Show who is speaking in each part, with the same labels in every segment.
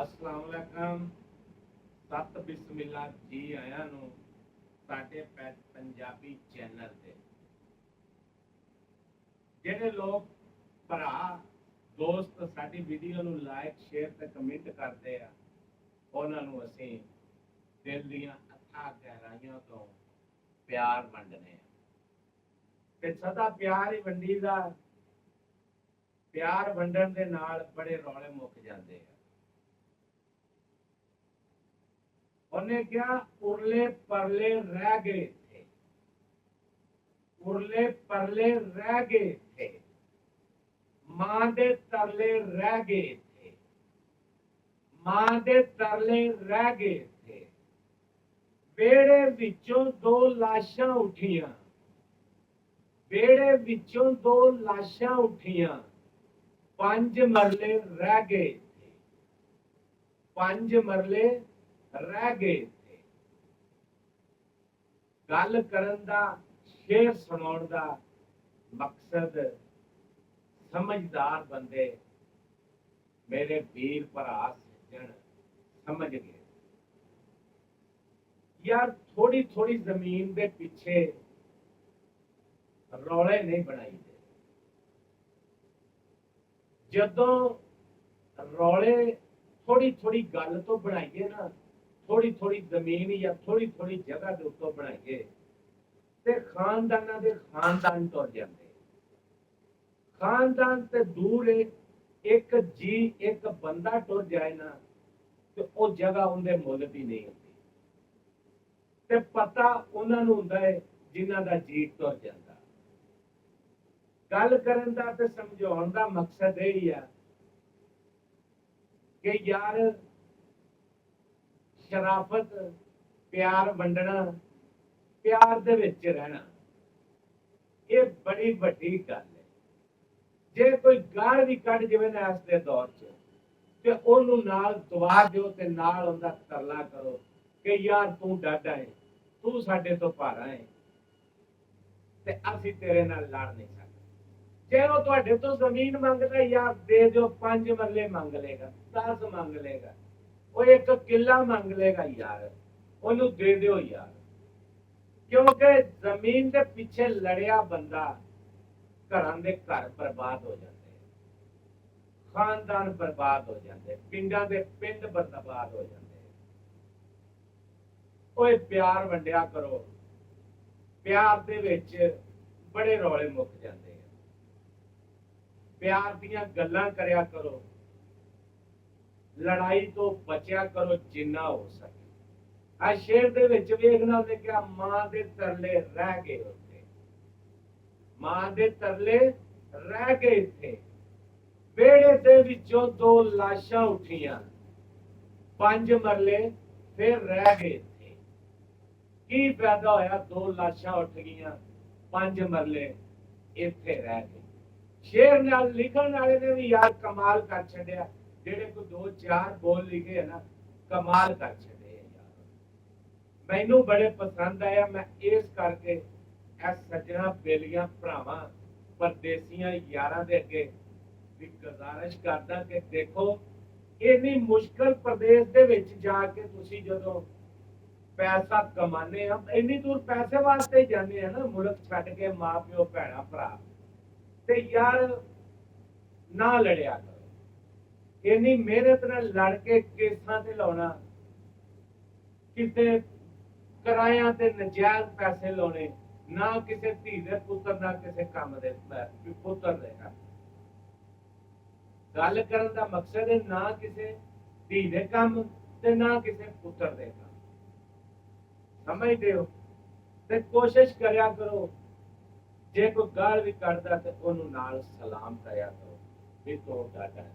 Speaker 1: अस्सलाम वालेकुम। सत बिस्मिल्लाह जी आया नूं साडे पंजाबी चैनल ते जिहड़े लोग भरा दोस्त साडी वीडियो नूं लाइक शेयर ते कमेंट करते आ उन्हां नूं असीं दिल दीआं अथाह गहराइयां तो प्यार वंडने ते सदा प्यार ही वंडीदा। प्यार वंडण दे नाल बड़े रौले मुक जांदे आ। उन्हें क्या उरले परले रह गए थे, उरले परले रह गए थे, मां दे तरले रह गए थे, मां दे तरले रह गए थे। बेड़े विचों दो लाशां उठियां, बेड़े विचों दो लाशां उठियां, पंज मरले रह गए थे, पंज मरले रह गए थे। गल करन दा शेर सुनाउण दा मकसद समझदार बंदे मेरे वीर भरा सज्जन समझ गए। यार थोड़ी थोड़ी जमीन दे पिछे रौले नहीं बनाई दे। जदों रौले थोड़ी थोड़ी गल तो बनाइए ना, थोड़ी थोड़ी जमीन या थोड़ी थोड़ी जगह के उत्तों बनाइए ते खानदाना दे खानदान तुर जाते। खानदान ते दूर एक जी एक बंदा टुर जाए ना तो वो जगह उनके मुल की नहीं होती ते पता उन्होंने हुंदा है जिन्हां दा जी टुर जाता। गल करन दा ते समझाउण दा मकसद यही है कि यार शराफत प्यार वंडना प्यार दे विच रहना ये बड़ी वड्डी गल है। जे कोई गाल भी कढ़ जावे ना इस दे दौर च ते ओनू नाल दवा दिओ ते नाल उहदा तरला करो कि यार तू डाडा है, तू साडे तो भारा है ते असीं तेरे नाल लड़ नहीं सकदे। जे वो तुहाडे तो जमीन मंगदा यार दे दिओ, 5 मरले मंग लेगा, 10 मंग लेगा, वो एक किला मंग लेगा यार, ओनू दे दिओ यार। क्योंकि जमीन के पिछे लड़िया बंदा घरां दे घर बर्बाद हो जाते, खानदान बर्बाद हो जाते, पिंडां दे पिंड बर्बाद हो जाते। ओए प्यार वंडिया करो, प्यार दे विच बड़े रौले मुक जाते हैं। प्यार दीयां गल्लां करया करो, लड़ाई तो बचिया करो जिन्ना हो सके। आ शेर दे विच वेखना उहने क्या मां दे तरले रह गए उत्थे, मां दे तरले रह गए थे। बेड़े दे विचों दो लाशां उठियां, 5 मरले फिर रह गए थे। की फायदा होया, 2 लाशां उठ गईयां, 5 मरले इत्थे रह गए। शेर नाल लिखण वाले ने भी यार कमाल कर छड्डिया। जेड़े को 2-4 बोल लिखे है ना, कमाल कर छड्डे यार। मैनू बड़े पसंद आया। मैं इस करके सज्जना बेलियां भरावां परदेसियां यारां दे अगे भी गुजारिश करदा कि देखो इन्नी मुश्किल प्रदेश दे विच जाके तुसी जदों पैसा कमाने हम इन्नी दूर पैसे वास्ते ही जाने हैं ना, मुल्क छड्ड के मां प्यो भैणा भरा ते यार ना लड़िया करो। इन्नी मेहनत नाल लड़ के केसां ते लाउणा, किते किराया ते नजायज पैसे लाने, ना किसी धी दे पुत्र ना किसी काम दे पुत्र दे। गल करन दा मकसद है ना किसी धी दे काम ते ना किसी पुत्र दे काम। समझदे हो? ते कोशिश करया करो जे कोई गाल भी कढ़दा ते ओनू नाल सलाम करया करो भी तो डाडा है।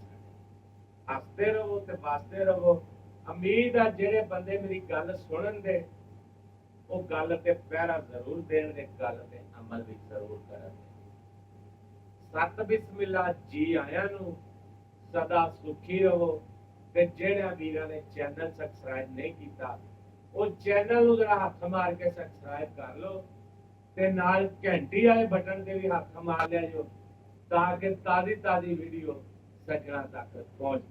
Speaker 1: हसते रहो ते बसते रहो। उम्मीद है जेड़े बंदे मेरी गल सुनन दे वो गल ते पहरा जरूर देण दे, गल ते अमल भी जरूर करन दे। सत बिस्मिल्लाह जी आया नूं सदा सुखी रहो। ते जेड़े वीरां ने चैनल सबसक्राइब नहीं कीता वो चैनल नूं जरा हथ मार के सबसक्राइब कर लो ते नाल घंटी वाले बटन ते भी हथ मार लिया जो ताकि ताज़ी ताज़ी वीडियो सज्जणा तक पहुंच